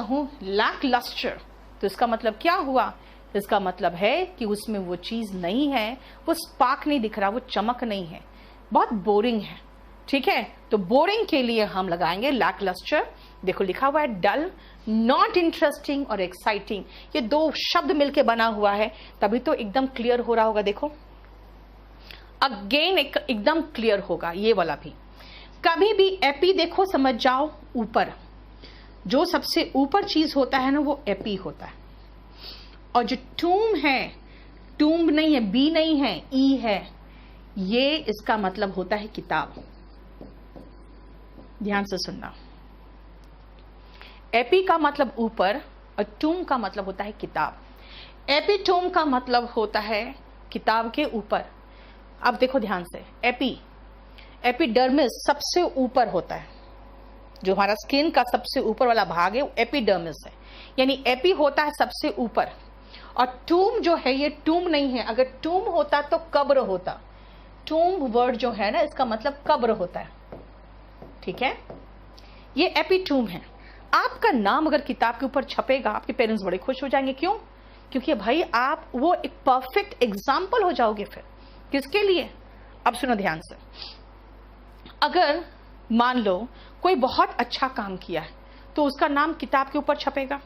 कहूँ lack lustre, तो इसका मतलब क्या हुआ? इसका मतलब है कि उसमें वो चीज नहीं है, वो स्पार्क नहीं दिख रहा, वो चमक नहीं है, बहुत बोरिंग है। ठीक है, तो बोरिंग के लिए हम लगाएंगे लैक लस्टर। देखो लिखा हुआ है डल, नॉट इंटरेस्टिंग और एक्साइटिंग, ये दो शब्द मिलके बना हुआ है, तभी तो एकदम क्लियर हो रहा होगा। देखो अगेन एकदम क्लियर होगा ये वाला भी। कभी भी एपी देखो समझ जाओ, ऊपर जो सबसे ऊपर चीज होता है ना वो एपी होता है, और जो टूम है, टूम नहीं है, बी नहीं है, ई है, ये इसका मतलब होता है किताब। ध्यान से सुनना, एपी का मतलब ऊपर और टूम का मतलब होता है किताब। एपिटोम का मतलब होता है किताब के ऊपर। अब देखो ध्यान से, एपिडर्मिस सबसे ऊपर होता है, जो हमारा स्किन का सबसे ऊपर वाला भाग है वो एपिडर्मिस है, यानी एपी होता है सबसे ऊपर। और टूम जो है ये टूम नहीं है, अगर टूम होता तो कब्र होता। टूम वर्ड जो है ना इसका मतलब कब्र होता है। ठीक है, ये एपिटूम है। आपका नाम अगर किताब के ऊपर छपेगा आपके पेरेंट्स बड़े खुश हो जाएंगे। क्यों? क्योंकि भाई आप वो एक परफेक्ट एग्जाम्पल हो जाओगे। फिर किसके लिए? अब सुनो ध्यान से, अगर मान लो कोई बहुत अच्छा काम किया है तो उसका नाम किताब के ऊपर छपेगा।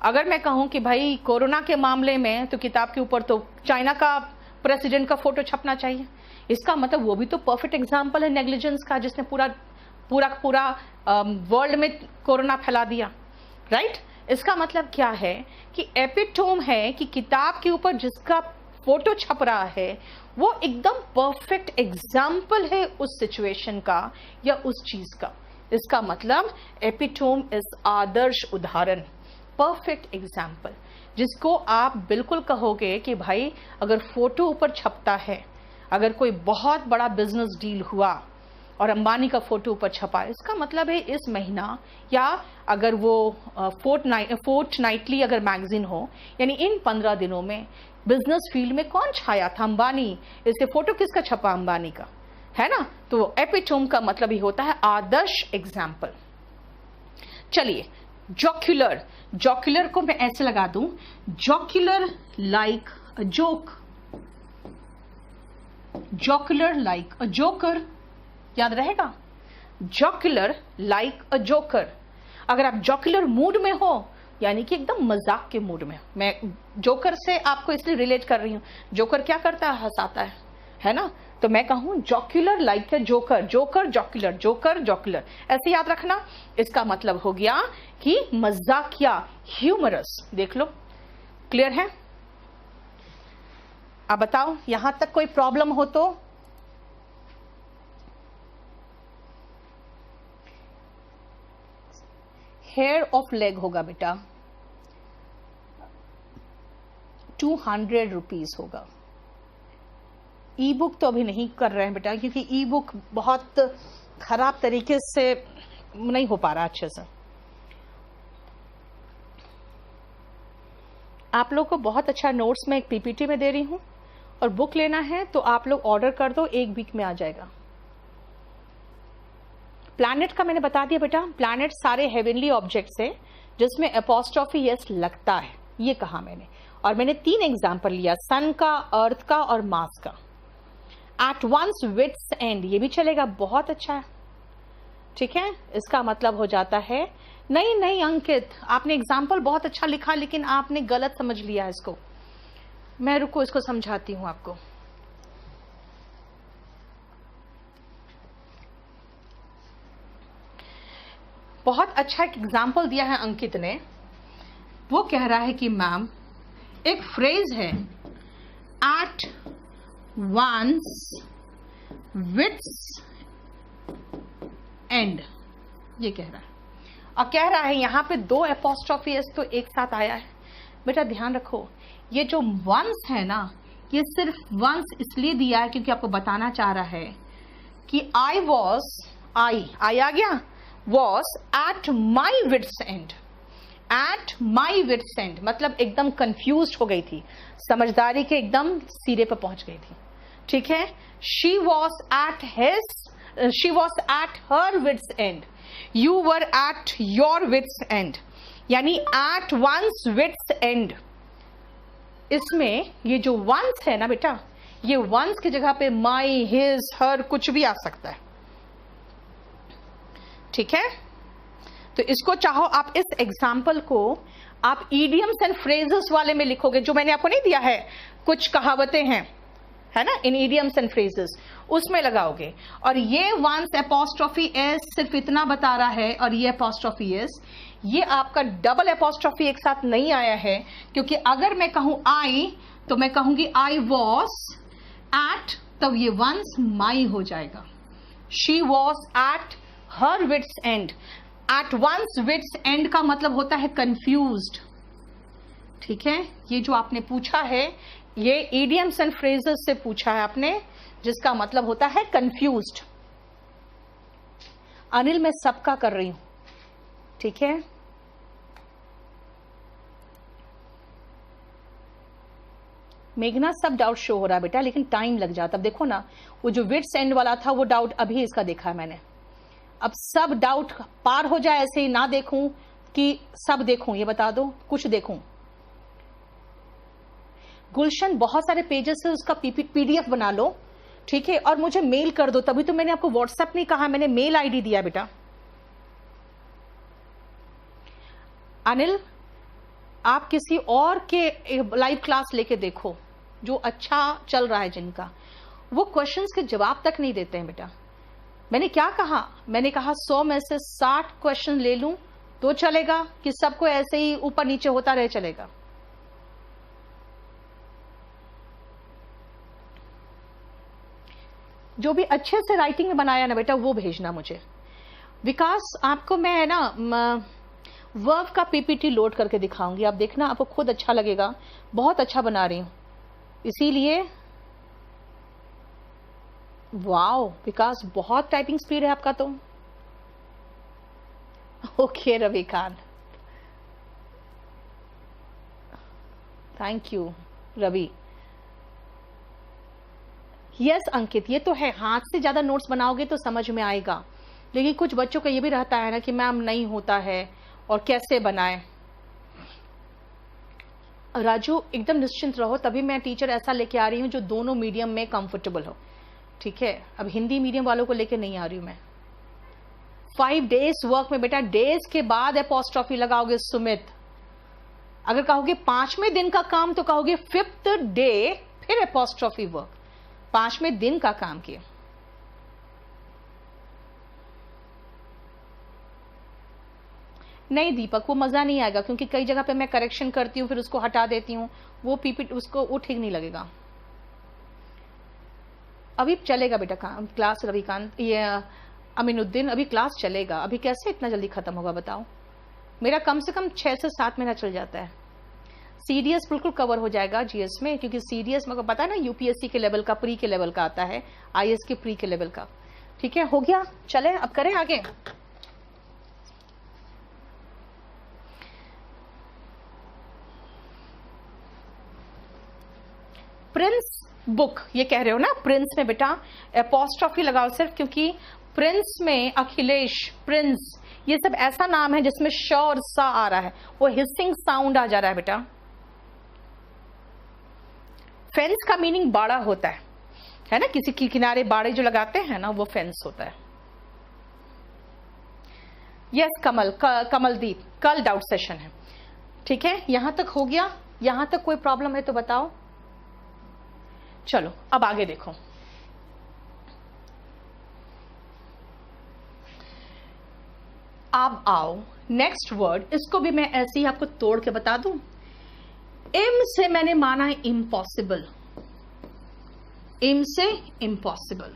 अगर मैं कहूं कि भाई कोरोना के मामले में तो किताब के ऊपर तो चाइना का प्रेसिडेंट का फोटो छपना चाहिए, इसका मतलब वो भी तो परफेक्ट एग्जाम्पल है नेग्लिजेंस का, जिसने पूरा वर्ल्ड में कोरोना फैला दिया। राइट? इसका मतलब क्या है कि एपिटोम है कि किताब के ऊपर जिसका फोटो छप रहा है वो एकदम परफेक्ट एग्जाम्पल है उस सिचुएशन का या उस चीज का। इसका मतलब एपिटोम इज आदर्श उदाहरण, परफेक्ट एग्जाम्पल, जिसको आप बिल्कुल कहोगे कि भाई अगर फोटो ऊपर छपता है, अगर कोई बहुत बड़ा बिजनेस डील हुआ और अंबानी का फोटो ऊपर छपा, इसका मतलब है इस महीना, या अगर वो फोर्टनाइटली अगर मैगजीन हो, यानी इन 15 दिनों में बिजनेस फील्ड में कौन छाया था? अंबानी। इसके फोटो किसका छपा? अंबानी का, है ना? तो एपिटोम का मतलब ही होता है आदर्श एग्जाम्पल। चलिए, जॉक्यूलर, जॉक्यूलर को मैं ऐसे लगा दूं, jocular like a joke, jocular like a joker, याद रहेगा? Jocular like a joker. अगर आप जॉक्यूलर मूड में हो, यानी कि एकदम मजाक के मूड में, मैं जोकर से आपको इसलिए रिलेट कर रही हूं, जोकर क्या करता है? हंसाता है ना? तो मैं कहूं jocular like a joker, joker jocular, joker jocular, ऐसे याद रखना। इसका मतलब हो गया कि मजाकिया, ह्यूमरस। देख लो, क्लियर है? अब बताओ यहां तक कोई प्रॉब्लम हो तो? हेयर ऑफ लेग होगा बेटा, 200 रुपीज होगा। ई बुक तो अभी नहीं कर रहे हैं बेटा, क्योंकि ई बुक बहुत खराब तरीके से नहीं हो पा रहा अच्छे से। आप लोग को बहुत अच्छा नोट्स में एक पीपीटी में दे रही हूं, और बुक लेना है तो आप लोग ऑर्डर कर दो, 1 वीक में आ जाएगा। प्लैनेट का मैंने बता दिया बेटा, प्लैनेट सारे हेवनली ऑब्जेक्ट्स है जिसमें एपोस्ट्रोफी यस लगता है, ये कहा मैंने। और मैंने 3 एग्जाम्पल लिया, सन का, अर्थ का और मार्स का। एट वंस विट्स एंड, ये भी चलेगा, बहुत अच्छा है। ठीक है, इसका मतलब हो जाता है, नहीं अंकित, आपने एग्जाम्पल बहुत अच्छा लिखा लेकिन आपने गलत समझ लिया इसको। मैं रुको, इसको समझाती हूं आपको। बहुत अच्छा एक एग्जाम्पल दिया है अंकित ने। वो कह रहा है कि मैम एक फ्रेज है, एट वंस विट्स एंड, ये कह रहा है। और कह रहा है यहां पे 2 एपोस्ट्रोफी एस तो एक साथ आया है। बेटा ध्यान रखो, ये जो वंस है ना, ये सिर्फ वंस इसलिए दिया है क्योंकि आपको बताना चाह रहा है कि आई आ गया, was at my wit's end, at my wit's end मतलब एकदम कंफ्यूज हो गई थी, समझदारी के एकदम सिरे पे पहुंच गई थी। ठीक है, she was at her wit's end, you were at your wit's end, यानी एट वंस विट्स एंड, इसमें ये जो वंस है ना बेटा, ये वंस की जगह पे माई, हिज, हर कुछ भी आ सकता है। ठीक है, तो इसको चाहो आप इस एग्जाम्पल को आप ईडियम्स एंड फ्रेजेस वाले में लिखोगे, जो मैंने आपको नहीं दिया है, कुछ कहावतें हैं, है ना, इन ईडियम्स एंड फ्रेजेस, उसमें लगाओगे। और ये वंस एपोस्ट्रोफी एस सिर्फ इतना बता रहा है, और ये एपोस्ट्रोफी एस, ये आपका डबल एपोस्ट्रोफी एक साथ नहीं आया है, क्योंकि अगर मैं कहूं आई तो मैं कहूंगी आई वॉज एट, तब ये वंस माई हो जाएगा। She was at her wit's end, at once wit's end का मतलब होता है कंफ्यूज्ड। ठीक है, ये जो आपने पूछा है ये इडियम्स एंड फ्रेजेस से पूछा है आपने, जिसका मतलब होता है कंफ्यूज्ड। अनिल मैं सबका कर रही हूं, ठीक है। मेघना सब डाउट शो हो रहा है बेटा, लेकिन टाइम लग जाता। अब देखो ना, वो जो विट्स एंड वाला था वो डाउट अभी इसका देखा है मैंने। अब सब डाउट पार हो जाए, ऐसे ही ना देखूं कि सब देखूं, ये बता दो, कुछ देखूं। गुलशन बहुत सारे पेजेस से उसका पीडीएफ बना लो, ठीक है, और मुझे मेल कर दो। तभी तो मैंने आपको व्हाट्सएप नहीं कहा, मैंने मेल आईडी दिया बेटा। अनिल आप किसी और के लाइव क्लास लेके देखो, जो अच्छा चल रहा है जिनका, वो क्वेश्चंस के जवाब तक नहीं देते हैं बेटा। मैंने क्या कहा, मैंने कहा 100 में से 60 क्वेश्चन ले लूं तो चलेगा, कि सबको ऐसे ही ऊपर नीचे होता रहे चलेगा। जो भी अच्छे से राइटिंग में बनाया ना बेटा वो भेजना मुझे। विकास आपको मैं है ना वर्ब का पीपीटी लोड करके दिखाऊंगी, आप देखना, आपको खुद अच्छा लगेगा, बहुत अच्छा बना रही हूं। इसीलिए वाओ विकास, बहुत टाइपिंग स्पीड है आपका तो। Okay Ravikant, thank you Ravi. Yes Ankit, ये तो है, हाथ से ज्यादा नोट्स बनाओगे तो समझ में आएगा, लेकिन कुछ बच्चों का ये भी रहता है ना कि मैम नहीं होता है और कैसे बनाए। राजू एकदम निश्चिंत रहो, तभी मैं टीचर ऐसा लेके आ रही हूं जो दोनों मीडियम में कंफर्टेबल हो, ठीक है। अब हिंदी मीडियम वालों को लेके नहीं आ रही हूं मैं। 5 days वर्क में बेटा डेज के बाद एपोस्ट्रोफी लगाओगे सुमित। अगर कहोगे 5वें दिन का काम तो कहोगे 5th डे, फिर एपोस्ट्रोफी वर्क। 5वें दिन का काम किया। नहीं दीपक, वो मजा नहीं आएगा, क्योंकि कई जगह पे मैं करेक्शन करती हूँ फिर उसको हटा देती हूँ, वो पीपीटी उसको वो ठीक नहीं लगेगा। अभी चलेगा बेटा क्लास रविकांत, ये अमीनुद्दीन, अभी क्लास चलेगा। अभी कैसे इतना जल्दी खत्म होगा बताओ, मेरा कम से कम 6 से 7 महीना चल जाता है। सीडीएस बिल्कुल कवर हो जाएगा जीएस में, क्योंकि सीडीएस मेरे को पता है ना यूपीएससी के लेवल का, प्री के लेवल का आता है, आईएएस के प्री के लेवल का। ठीक है, हो गया, चले अब करें आगे। प्रिंस बुक ये कह रहे हो ना, प्रिंस में बेटा एपोस्ट्रोफी लगाओ सिर्फ, क्योंकि प्रिंस में अखिलेश, प्रिंस, ये सब ऐसा नाम है जिसमें श और सा आ रहा है, वो हिसिंग साउंड आ जा रहा है बेटा। फेंस का मीनिंग बाड़ा होता है ना, किसी के किनारे बाड़े जो लगाते हैं ना, वो फेंस होता है। यस कमलदीप, कल डाउट सेशन है, ठीक है। यहां तक हो गया, यहां तक कोई प्रॉब्लम है तो बताओ। चलो अब आगे देखो। अब आओ नेक्स्ट वर्ड, इसको भी मैं ऐसे ही आपको तोड़ के बता दूं। इम से मैंने माना है इम्पॉसिबल, इम से इम्पॉसिबल,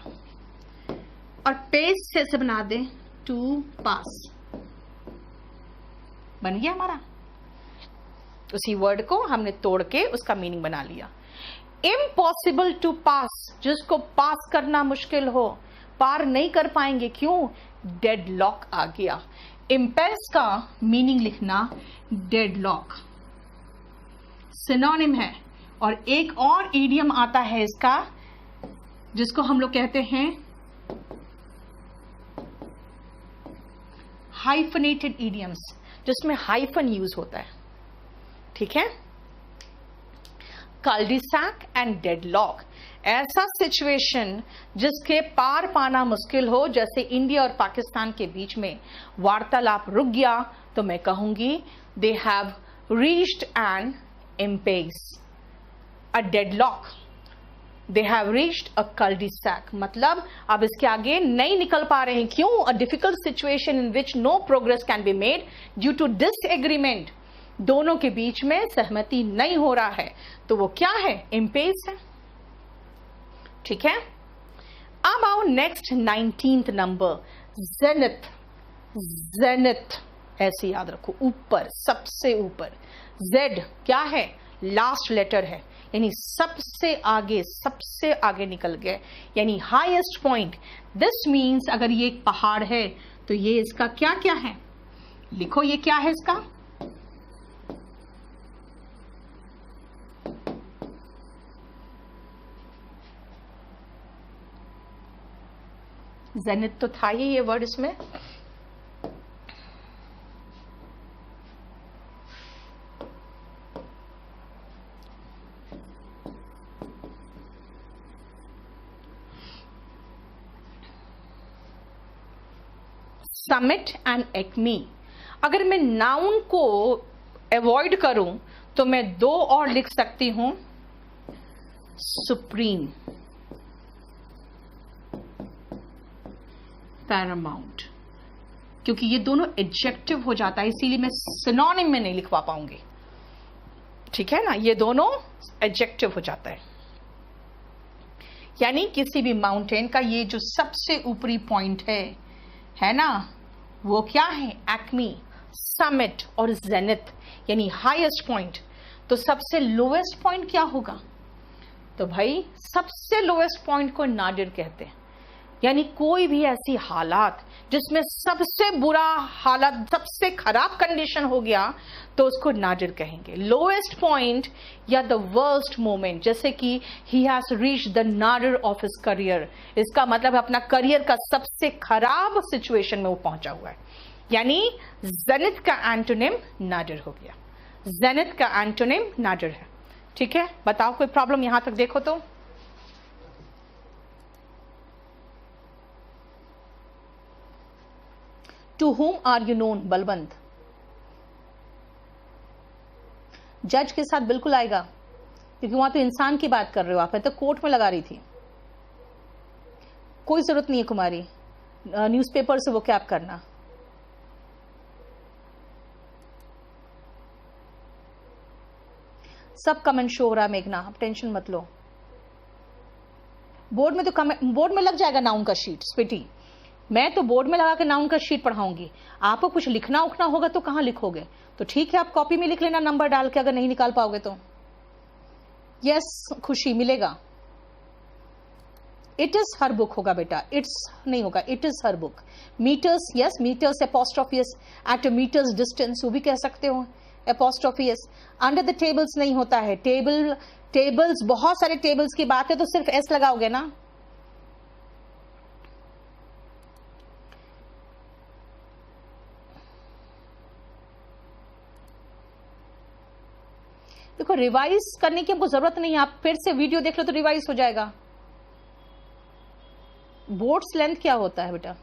और पेस से बना दें टू पास, बन गया हमारा। उसी वर्ड को हमने तोड़ के उसका मीनिंग बना लिया। इम्पॉसिबल टू पास, जिसको पास करना मुश्किल हो, पार नहीं कर पाएंगे, क्यों? डेडलॉक आ गया। इम्पेस का मीनिंग लिखना डेडलॉक, सिनोनिम है। और एक और ईडियम आता है इसका, जिसको हम लोग कहते हैं हाइफनेटेड ईडियम्स। जिसमें हाइफन यूज होता है, ठीक है। कल्डिसैक एंड डेडलॉक, ऐसा सिचुएशन जिसके पार पाना मुश्किल हो, जैसे इंडिया और पाकिस्तान के बीच में वार्तालाप रुक गया, तो मैं कहूंगी they have reached an impasse, a deadlock, they have reached a cul-de-sac, मतलब अब इसके आगे नहीं निकल पा रहे हैं। क्यों? A difficult situation in which no progress can be made due to disagreement, दोनों के बीच में सहमति नहीं हो रहा है, तो वो क्या है? इम्पेस है, ठीक है। अब आओ next 19th number, zenith. Zenith ऐसे याद रखो, ऊपर, सबसे ऊपर। जेड क्या है? लास्ट लेटर है, यानी सबसे आगे निकल गए, यानी हाईएस्ट पॉइंट। दिस मीन्स अगर ये एक पहाड़ है तो ये इसका क्या क्या है? लिखो, ये क्या है इसका? जेनिथ तो था ही ये वर्ड इसमें। समिट एंड एक्मी, अगर मैं नाउन को अवॉइड करूं तो मैं दो और लिख सकती हूं, सुप्रीम, पैरामाउंट, क्योंकि ये दोनों एडजेक्टिव हो जाता है, इसीलिए मैं सिनोनिम में नहीं लिखवा पाऊंगी, ठीक है ना। ये दोनों एडजेक्टिव हो जाता है, यानी किसी भी माउंटेन का ये जो सबसे ऊपरी पॉइंट है ना, वो क्या है? एक्मी, समिट और जेनिथ, यानी हाईएस्ट पॉइंट। तो सबसे लोएस्ट पॉइंट क्या होगा? तो भाई सबसे लोएस्ट पॉइंट को नादिर कहते हैं, यानी कोई भी ऐसी हालात जिसमें सबसे बुरा हालत, सबसे खराब कंडीशन हो गया, तो उसको नादिर कहेंगे। लोएस्ट पॉइंट या द वर्स्ट मोमेंट, जैसे कि he has reached the Nadir of his career, इसका मतलब है अपना करियर का सबसे खराब सिचुएशन में वो पहुंचा हुआ है, यानी जेनिथ का एंटोनिम नादिर हो गया। जेनिथ का एंटोनिम नादिर है, ठीक है। बताओ कोई प्रॉब्लम यहां तक? देखो तो to whom are you known, Balwant? जज के साथ बिल्कुल आएगा, क्योंकि वहां तो इंसान की बात कर रहे हो आप, मैं तो कोर्ट में लगा रही थी। कोई जरूरत नहीं है कुमारी न्यूज़पेपर से वो कैप करना। सब कमेंट शो हो रहा है मेघना, आप टेंशन मत लो। बोर्ड में तो बोर्ड में लग जाएगा नाउन का शीट, स्वीटी। मैं तो बोर्ड में लगा के नाउन का शीट पढ़ाऊंगी, आपको कुछ लिखना उखना होगा तो कहां लिखोगे? तो ठीक है, आप कॉपी में लिख लेना नंबर डाल के, अगर नहीं निकाल पाओगे तो। यस खुशी, मिलेगा। इट इज हर बुक होगा बेटा, इट्स नहीं होगा, it is her book. Metres, yes metres, apostrophe s, eight metres distance, वो भी कह सकते हो, apostrophe s. Under the tables नहीं होता है, टेबल्स, बहुत सारे टेबल्स की बात है तो सिर्फ एस लगाओगे ना। देखो रिवाइज करने की हमको जरूरत नहीं है, आप फिर से वीडियो देख लो तो रिवाइज हो जाएगा। बोर्ड्स लेंथ क्या होता है बेटा?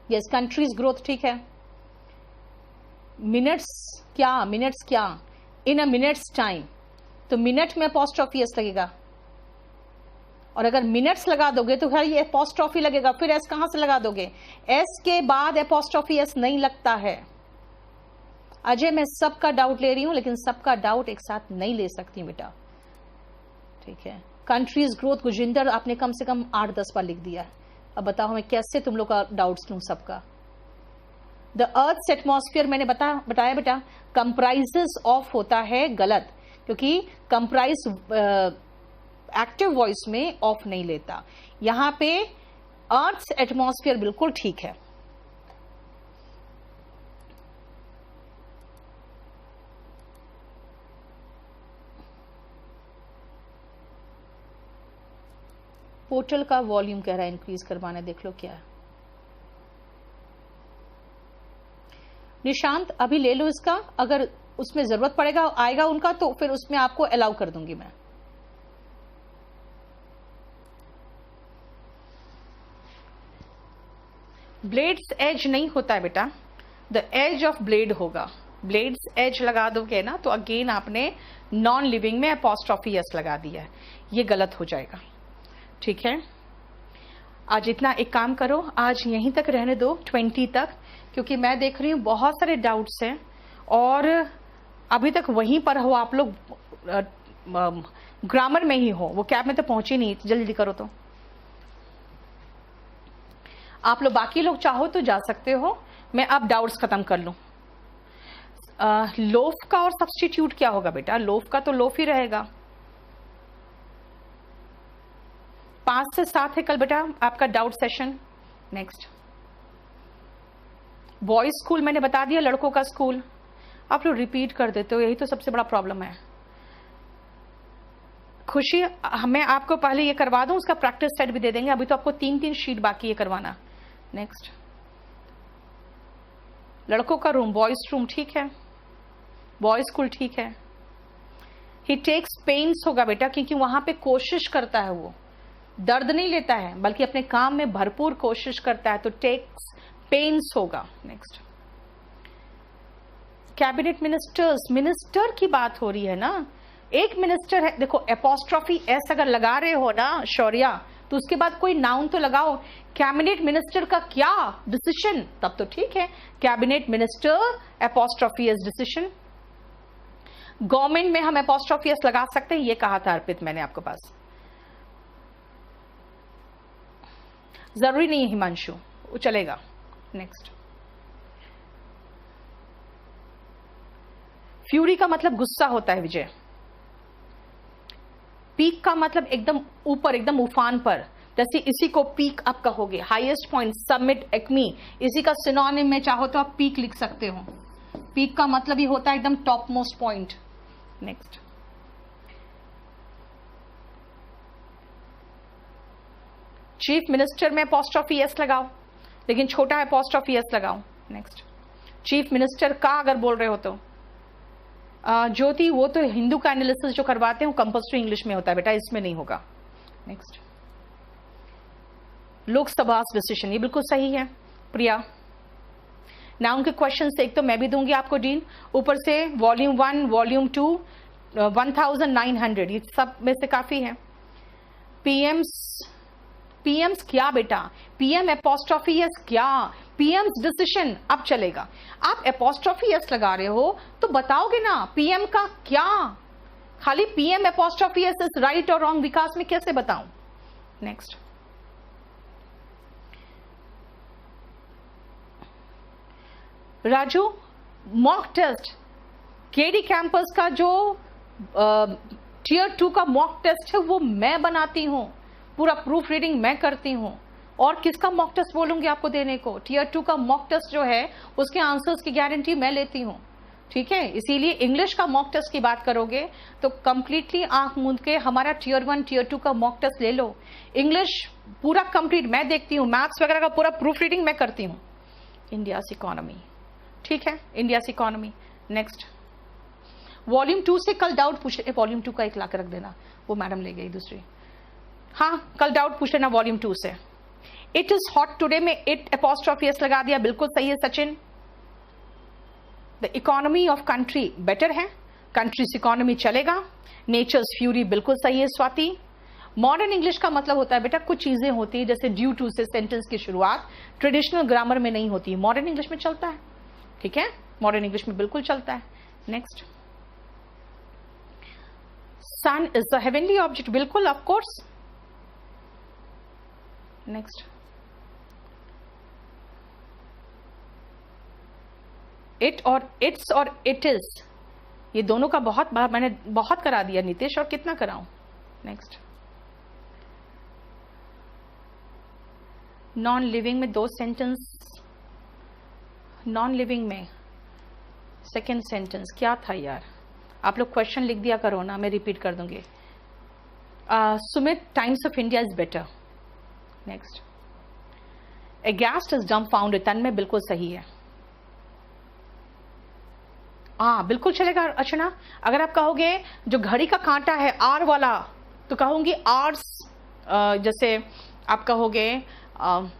यस, कंट्रीज ग्रोथ, ठीक है। मिनट्स क्या? इन अ मिनट्स टाइम, तो मिनट में अपोस्ट्रोफी एस लगेगा, और अगर मिनट्स लगा दोगे तो फिर ये एपोस्ट्रोफी लगेगा, फिर एस कहां से लगा दोगे? एस के बाद एपोस्ट्रोफी एस नहीं लगता है। अजय, मैं सबका डाउट ले रही हूं, लेकिन सबका डाउट एक साथ नहीं ले सकती बेटा, ठीक है। कंट्रीज ग्रोथ, गुजिंदर आपने कम से कम 8-10 बार लिख दिया है, अब बताओ मैं कैसे तुम लोग का डाउट्स लूं सबका। द अर्थ एटमॉस्फेयर मैंने बताया बेटा, कंप्राइजेस ऑफ होता है, गलत, क्योंकि कंप्राइज एक्टिव वॉइस में ऑफ नहीं लेता। यहां पे अर्थ एटमॉस्फेयर बिल्कुल ठीक है। टोटल का वॉल्यूम कह रहा है इंक्रीज करवाना, देख लो क्या है। निशांत अभी ले लो इसका, अगर उसमें जरूरत पड़ेगा आएगा उनका तो फिर उसमें आपको अलाउ कर दूंगी मैं। ब्लेड्स एज नहीं होता है बेटा, द एज ऑफ ब्लेड होगा। ब्लेड्स एज लगा दोगे ना तो अगेन आपने नॉन लिविंग में अपॉस्ट्रोफी एस लगा दिया है, ये गलत हो जाएगा। ठीक है, आज इतना एक काम करो, आज यहीं तक रहने दो 20 तक, क्योंकि मैं देख रही हूँ बहुत सारे डाउट्स हैं और अभी तक वहीं पर हो आप लोग, ग्रामर में ही हो, वो कैब में तो पहुंची नहीं। जल्दी करो तो आप लोग, बाकी लोग चाहो तो जा सकते हो, मैं अब डाउट्स खत्म कर लूं। लोफ का और सब्स्टिट्यूट क्या होगा बेटा? लोफ का तो लोफ ही रहेगा। 5 से 7 है कल बेटा आपका doubt session. Next, boys school मैंने बता दिया, लड़कों का स्कूल आप लोग रिपीट कर देते हो, यही तो सबसे बड़ा प्रॉब्लम है। खुशी, मैं आपको पहले ये करवा दूं, उसका प्रैक्टिस सेट भी दे देंगे, अभी तो आपको 3 शीट बाकी है करवाना। नेक्स्ट, लड़कों का रूम बॉयज रूम ठीक है, बॉयज स्कूल ठीक है। ही टेक्स पेन्स होगा बेटा, क्योंकि वहां पे कोशिश करता है, वो दर्द नहीं लेता है बल्कि अपने काम में भरपूर कोशिश करता है, तो टेक्स पेन्स होगा। नेक्स्ट, कैबिनेट मिनिस्टर्स, मिनिस्टर की बात हो रही है ना, एक मिनिस्टर है। देखो एपोस्ट्रोफी एस अगर लगा रहे हो ना शौर्या, तो उसके बाद कोई नाउन तो लगाओ। कैबिनेट मिनिस्टर का क्या डिसीजन, तब तो ठीक है, cabinet minister apostrophe S decision. Government में हम एपोस्ट्रोफी एस लगा सकते हैं, ये कहा था अर्पित मैंने आपके पास, जरूरी नहीं है हिमांशु, वो चलेगा। नेक्स्ट, फ्यूरी का मतलब गुस्सा होता है विजय। पीक का मतलब एकदम ऊपर, एकदम उफान पर, जैसे इसी को पीक अप कहोगे, हाईएस्ट पॉइंट, समिट, एक्मी, इसी का सिनोनिम में चाहो तो आप पीक लिख सकते हो। पीक का मतलब ही होता है एकदम top most point. Next, chief minister में अपॉस्ट्रोफी एस लगाओ, लेकिन छोटा अपॉस्ट्रोफी एस लगाओ। नेक्स्ट, चीफ मिनिस्टर का अगर बोल रहे हो तो ज्योति, वो तो हिंदू का एनालिसिस जो करवाते हैं वो कंपल्सरी इंग्लिश में होता है बेटा, इसमें नहीं होगा। नेक्स्ट, लोकसभा डिसीजन, ये बिल्कुल सही है प्रिया। नाउन के क्वेश्चन से एक तो मैं भी दूंगी आपको डीन, ऊपर से वॉल्यूम 1 वॉल्यूम 2 1900, ये सब में से काफी है। पीएम्स क्या बेटा, पीएम एपोस्ट्रोफी एस क्या, पीएम्स डिसीजन अब चलेगा। आप एपोस्ट्रोफी एस लगा रहे हो तो बताओगे ना पीएम का क्या, खाली PM apostrophe s is right और रॉन्ग, विकास में कैसे बताऊं। Next, Raju, mock test KD campus का जो टियर 2 का मॉक टेस्ट है वो मैं बनाती हूं, पूरा प्रूफ रीडिंग मैं करती हूं, और किसका मॉक टेस्ट बोलूंगी आपको देने को? टियर 2 का मॉक टेस्ट जो है उसके आंसर्स की गारंटी मैं लेती हूं। ठीक है, इसीलिए इंग्लिश का मॉक टेस्ट की बात करोगे तो कंप्लीटली आंख मूंद के हमारा टियर 1 टियर 2 का मॉक टेस्ट ले लो। इंग्लिश पूरा कंप्लीट मैं देखती हूँ, मैथ्स वगैरह का पूरा प्रूफ रीडिंग मैं करती हूँ। इंडियाज इकोनॉमी, ठीक है, इंडियाज इकोनॉमी। नेक्स्ट, वॉल्यूम 2 से कल डाउट पूछ ले, वॉल्यूम 2 का एक लाकर रख देना, वो मैडम ले गई दूसरी। हाँ, कल डाउट पूछ लेना वॉल्यूम 2 से। इट इज हॉट टुडे में इट एपोस्ट्रोफी एस लगा दिया, बिल्कुल सही है Sachin. The economy of country better है, कंट्रीज इकोनॉमी चलेगा। नेचर्स फ्यूरी बिल्कुल सही है स्वाति। मॉडर्न इंग्लिश का मतलब होता है बेटा कुछ चीजें होती है जैसे ड्यू टू से सेंटेंस की शुरुआत ट्रेडिशनल ग्रामर में नहीं होती, मॉडर्न इंग्लिश में चलता है। ठीक है, मॉडर्न इंग्लिश में बिल्कुल चलता है। Next, sun is the heavenly object, बिल्कुल ऑफ कोर्स। नेक्स्ट, इट और इट्स और इट इज, ये दोनों का बहुत मैंने बहुत करा दिया नितेश, और कितना कराऊं। नेक्स्ट, नॉन लिविंग में 2 सेंटेंस, नॉन लिविंग में सेकेंड सेंटेंस क्या था यार, आप लोग क्वेश्चन लिख दिया करो ना, मैं रिपीट कर दूंगी। Sumit, Times of India is better, next, aghast is dumbfounded, तन में बिल्कुल सही है। बिल्कुल चलेगा अर्चना। अगर आप कहोगे जो घड़ी का कांटा है आर वाला, तो कहूंगी आर्स, जैसे आप कहोगे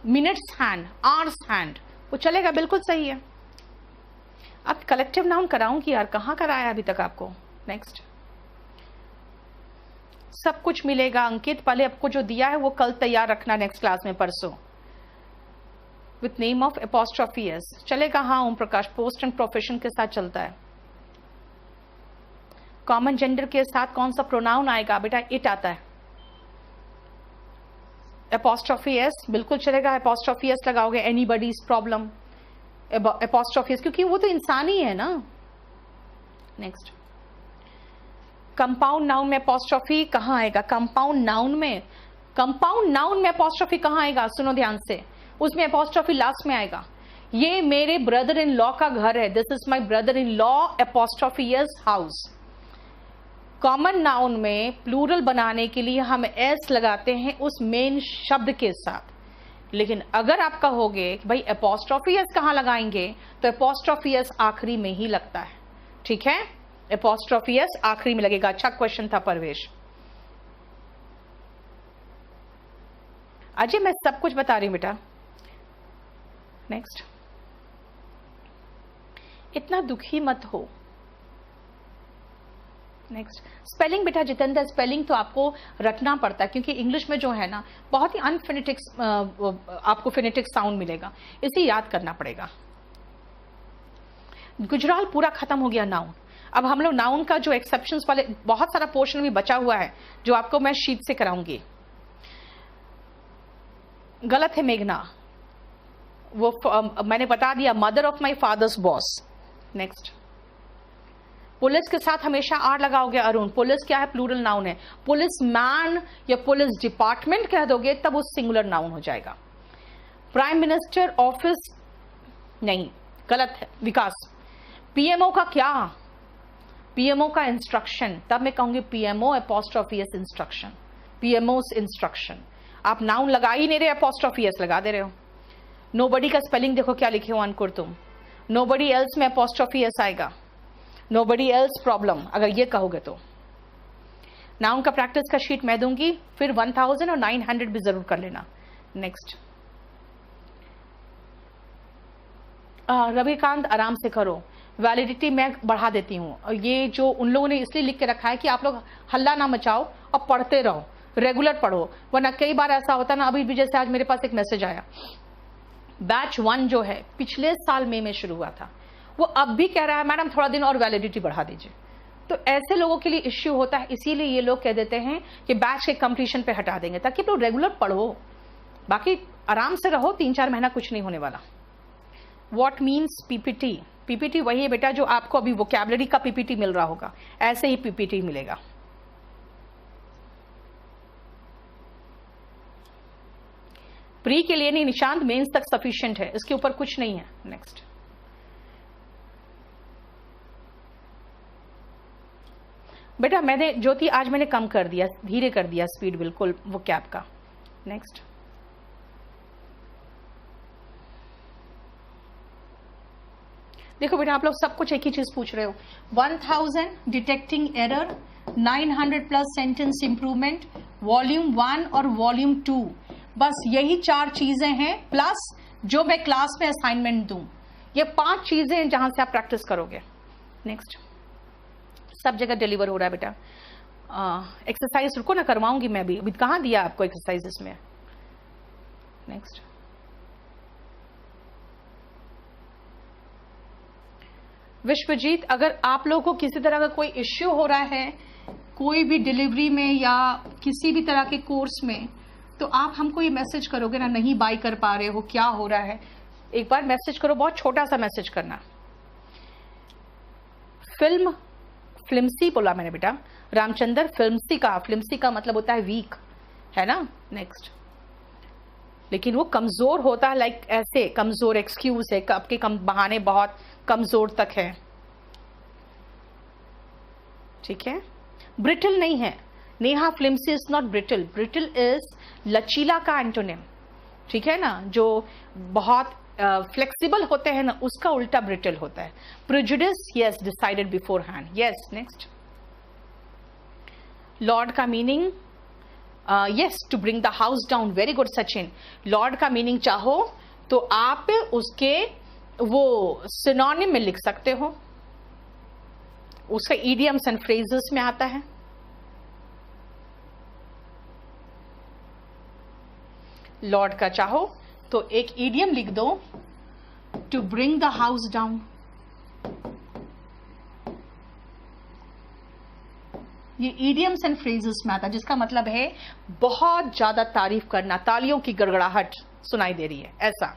मिनट्स हैंड, आर्स हैंड, वो चलेगा, बिल्कुल सही है। अब कलेक्टिव नाउन कराऊंगी यार, कहाँ कराया अभी तक आपको। नेक्स्ट, सब कुछ मिलेगा अंकित, पहले आपको जो दिया है वो कल तैयार रखना, नेक्स्ट क्लास में परसों। With name of apostrophe S, चलेगा। हाँ Om Prakash, post and profession के साथ चलता है। कॉमन जेंडर के साथ कौन सा प्रोनाउन आएगा बेटा? इट आता है। एपोस्ट्रोफी एस बिल्कुल चलेगा, एपोस्ट्रोफी एस लगाओगे। एनीबडीज प्रॉब्लम, एपोस्ट्रोफी एस, क्योंकि वो तो इंसान ही है ना। नेक्स्ट, कंपाउंड नाउन में एपोस्ट्रोफी कहां आएगा? कंपाउंड नाउन में एपोस्ट्रोफी कहां आएगा? सुनो ध्यान से, उसमें एपोस्ट्रोफी लास्ट में आएगा। ये मेरे ब्रदर इन लॉ का घर है, this is my brother in law apostrophe S house. Common noun में प्लूरल बनाने के लिए हम एस लगाते हैं उस मेन शब्द के साथ। लेकिन अगर आप कहोगे कि भाई एपोस्ट्रोफी एस कहां लगाएंगे, तो एपोस्ट्रोफी एस आखिरी में ही लगता है। ठीक है, एपोस्ट्रोफी एस आखिरी में लगेगा। अच्छा क्वेश्चन था परवेश। अजय मैं सब कुछ बता रही हूं बेटा। नेक्स्ट, इतना दुखी मत हो। नेक्स्ट, स्पेलिंग बेटा जितेंद्र, स्पेलिंग तो आपको रटना पड़ता है, क्योंकि इंग्लिश में जो है ना बहुत ही अनफिनेटिक, आपको फिनेटिक साउंड मिलेगा, इसे याद करना पड़ेगा। गुजराल पूरा खत्म हो गया नाउन। अब हम लोग नाउन का जो एक्सेप्शंस वाले बहुत सारा पोर्शन भी बचा हुआ है, जो आपको मैं शीट से कराऊंगी। गलत है मेघना, वो मैंने बता दिया, mother of my father's boss. Next, police के साथ हमेशा आर लगाओगे अरुण। पुलिस क्या है? प्लूरल नाउन है। पुलिस मैन या पुलिस डिपार्टमेंट कह दोगे तब वो सिंगुलर नाउन हो जाएगा। प्राइम मिनिस्टर ऑफिस नहीं, गलत है विकास। पीएमओ का क्या? पीएमओ का इंस्ट्रक्शन, तब मैं कहूंगी PMO apostrophe S instruction, PMO instruction. आप नाउन लगा ही नहीं रहे, एपोस्ट्रोफी एस लगा दे रहे हो। नोबडी का स्पेलिंग देखो क्या लिखे हो अंकुर तुम। नोबडी एल्स में एपोस्ट्रोफी एस आएगा। नोबडी एल्स प्रॉब्लम अगर ये कहोगे तो। नाउन का प्रैक्टिस का शीट मैं दूंगी, फिर 1000 और 900 भी जरूर कर लेना। नेक्स्ट, रविकांत आराम से करो, वैलिडिटी मैं बढ़ा देती हूँ। ये जो उन लोगों ने इसलिए लिख के रखा है कि आप लोग हल्ला ना मचाओ और पढ़ते रहो, रेगुलर पढ़ो, वरना कई बार ऐसा होता ना। अभी भी जैसे आज मेरे पास एक मैसेज आया, बैच 1 जो है पिछले साल मई में शुरू हुआ था, वो अब भी कह रहा है मैडम थोड़ा दिन और वैलिडिटी बढ़ा दीजिए। तो ऐसे लोगों के लिए इश्यू होता है, इसीलिए ये लोग कह देते हैं कि बैच के कंप्लीशन पे हटा देंगे, ताकि तो रेगुलर पढ़ो, बाकी आराम से रहो, 3-4 महीना कुछ नहीं होने वाला। What means PPT? पीपीटी वही है बेटा जो आपको अभी वोकैबुलरी का पीपीटी मिल रहा होगा, ऐसे ही पीपीटी मिलेगा। प्री के लिए नहीं निशांत, मेंस तक सफिशिएंट है, इसके ऊपर कुछ नहीं है। नेक्स्ट, बेटा मैंने ज्योति आज मैंने कम कर दिया, धीरे कर दिया स्पीड बिल्कुल वो कैब का। नेक्स्ट, देखो बेटा आप लोग सब कुछ एक ही चीज पूछ रहे हो। 1000 detecting error, 900 plus sentence improvement, volume 1 और वॉल्यूम 2, बस यही 4 चीजें हैं, प्लस जो मैं क्लास में असाइनमेंट दूं। ये 5 चीजें हैं जहां से आप प्रैक्टिस करोगे। नेक्स्ट, सब जगह डिलीवर हो रहा है बेटा। एक्सरसाइज रुको ना, करवाऊंगी मैं भी, अभी कहां दिया आपको एक्सरसाइज इसमें। नेक्स्ट, विश्वजीत, अगर आप लोगों को किसी तरह का कोई इश्यू हो रहा है कोई भी डिलीवरी में या किसी भी तरह के कोर्स में, तो आप हमको ये मैसेज करोगे ना, नहीं बाई कर पा रहे हो, क्या हो रहा है, एक बार मैसेज करो, बहुत छोटा सा मैसेज करना। फिल्मसी बोला मैंने बेटा, रामचंद्र फिल्मसी का मतलब होता है वीक, है ना। नेक्स्ट, लेकिन वो कमजोर होता है, लाइक ऐसे कमजोर, एक्सक्यूज है, आपके बहाने बहुत कमजोर तक है, ठीक है। ब्रिटल नहीं है Neha, flimsy is not brittle, brittle is लचीला का एंटोनिम, ठीक है ना, जो बहुत फ्लेक्सिबल होते हैं ना, उसका उल्टा ब्रिटल होता है. Prejudice, yes, decided beforehand. Yes, next. Lord का meaning, yes, to bring the house down. Very good Sachin. Lord का मीनिंग चाहो तो आप उसके वो सिनोनिम में लिख सकते हो, उसका इडियम्स एंड फ्रेजेस में आता है. लॉर्ड का चाहो तो एक इडियम लिख दो, to bring the house down. ये इडियम्स एंड फ्रेजेस में आता है, जिसका मतलब है बहुत ज्यादा तारीफ करना, तालियों की गड़गड़ाहट सुनाई दे रही है, ऐसा.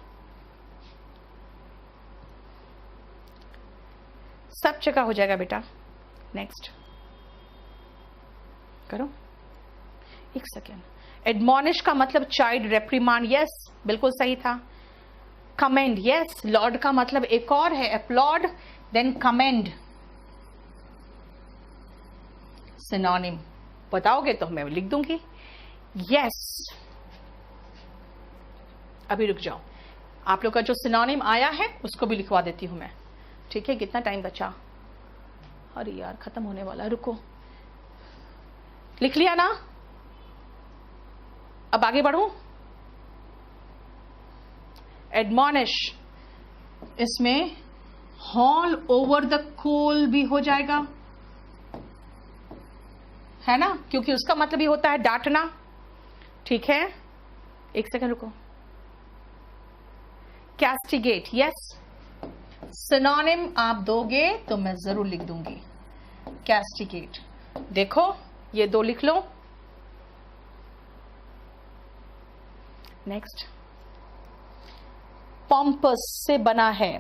सब जगह हो जाएगा बेटा. नेक्स्ट करो, एक सेकेंड. एडमॉनिश का मतलब चाइल्ड, रेप्रीमांड, यस, बिल्कुल सही था. Commend, yes. लॉर्ड का मतलब एक और है, अपलॉड, देन कमेंड. सिनोनिम बताओगे तो मैं लिख दूंगी. यस, अभी रुक जाओ, आप लोग का जो सिनोनिम आया है उसको भी लिखवा देती हूं मैं. ठीक है, कितना टाइम बचा? अरे यार, खत्म होने वाला. रुको, लिख लिया ना? अब आगे बढ़ूं. एडमॉनिश, इसमें हॉल ओवर द कोल भी हो जाएगा, है ना, क्योंकि उसका मतलब ही होता है डांटना. ठीक है, एक सेकंड रुको. कैस्टिगेट, यस. सिनोनिम आप दोगे तो मैं जरूर लिख दूंगी. कैस्टिगेट, देखो ये दो लिख लो. नेक्स्ट. पॉम्पस से बना है,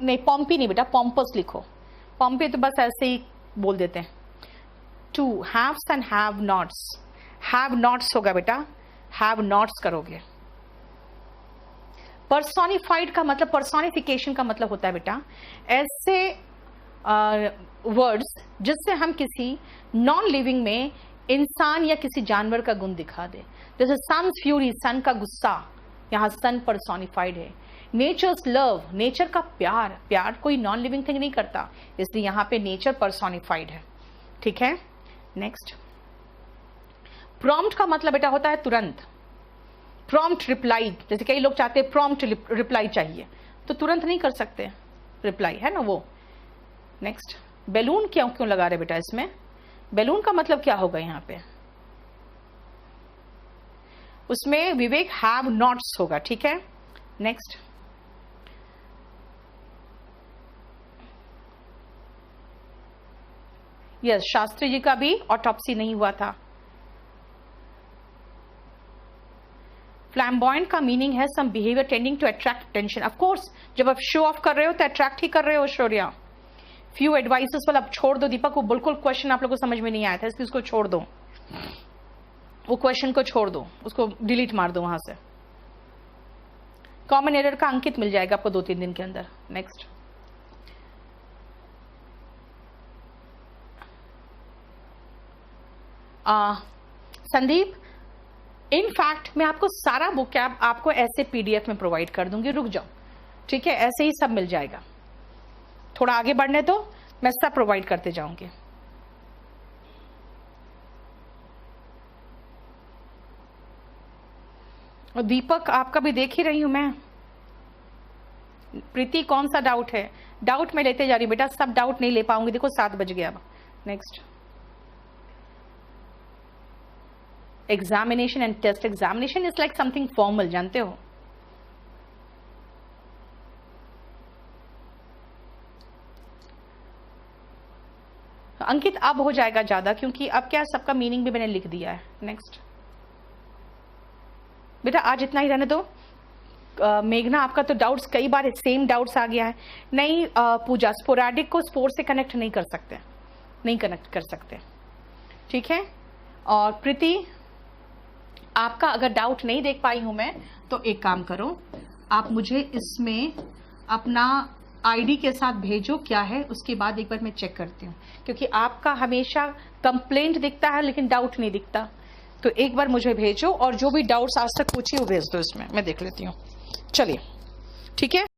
नहीं पॉम्पी नहीं बेटा, पॉम्पस लिखो. पॉम्पी तो बस ऐसे ही बोल देते हैं. To haves and have nots. Have nots होगा बेटा, हैव नॉट्स करोगे. पर्सोनिफाइड का मतलब, पर्सोनिफिकेशन का मतलब होता है बेटा ऐसे वर्ड्स जिससे हम किसी नॉन लिविंग में इंसान या किसी जानवर का गुण दिखा दे. जैसे सन्स फ्यूरी, सन का गुस्सा, यहां सन पर्सोनिफाइड है. नेचर्स लव, नेचर का प्यार, प्यार कोई नॉन लिविंग थिंग नहीं करता, इसलिए यहां पे नेचर पर्सोनिफाइड है. ठीक है, नेक्स्ट. प्रॉम्प्ट का मतलब बेटा होता है तुरंत. प्रॉम्प्ट रिप्लाई, जैसे कई लोग चाहते हैं प्रॉम्प्ट रिप्लाई चाहिए, तो तुरंत नहीं कर सकते रिप्लाई, है ना वो. नेक्स्ट. बैलून क्यों लगा रहे बेटा इसमें? बैलून का मतलब क्या होगा यहां पे? उसमें विवेक हैव नॉट्स होगा. ठीक है, नेक्स्ट. यस, शास्त्री जी का भी ऑटोप्सी नहीं हुआ था. फ्लैम्बॉयंट का मीनिंग है some behaviour tending to attract attention. Of course, जब आप शो ऑफ कर रहे हो तो अट्रैक्ट ही कर रहे हो. शौर्या, फ्यू एडवाइसेस वाला छोड़ दो. दीपक, वो बिल्कुल क्वेश्चन आप लोगों को समझ में नहीं आया था, इसलिए उसको छोड़ दो. वो क्वेश्चन को छोड़ दो, उसको डिलीट मार दो वहां से. कॉमन एरर का अंकित मिल जाएगा आपको 2-3 दिन के अंदर. नेक्स्ट. संदीप, इनफैक्ट मैं आपको सारा बुक आपको ऐसे पीडीएफ में प्रोवाइड कर दूंगी. रुक जाओ, ठीक है, ऐसे ही सब मिल जाएगा. थोड़ा आगे बढ़ने दो, मैं सब प्रोवाइड करते जाऊंगी. और दीपक, आपका भी देख ही रही हूं मैं. प्रीति, कौन सा डाउट है? डाउट मैं लेते जा रही हूं बेटा, सब डाउट नहीं ले पाऊंगी. देखो 7 बज गया अब. Next. Examination and test. Examination is like something formal, जानते हो. अंकित अब हो जाएगा ज्यादा, क्योंकि अब क्या सबका मीनिंग भी मैंने लिख दिया है. नेक्स्ट. बेटा आज इतना ही रहने दो. मेघना, आपका तो डाउट्स कई बार सेम डाउट्स आ गया है. नहीं पूजा, स्पोरैडिक को स्पोर से कनेक्ट नहीं कर सकते, नहीं कनेक्ट कर सकते. ठीक है. और प्रीति, आपका अगर डाउट नहीं देख पाई हूं मैं, तो एक काम करो, आप मुझे इसमें अपना आईडी के साथ भेजो क्या है, उसके बाद एक बार मैं चेक करती हूँ, क्योंकि आपका हमेशा कंप्लेंट दिखता है लेकिन डाउट नहीं दिखता. तो एक बार मुझे भेजो और जो भी डाउट्स आज तक पूछी वो भेज दो इसमें, मैं देख लेती हूँ। चलिए ठीक है।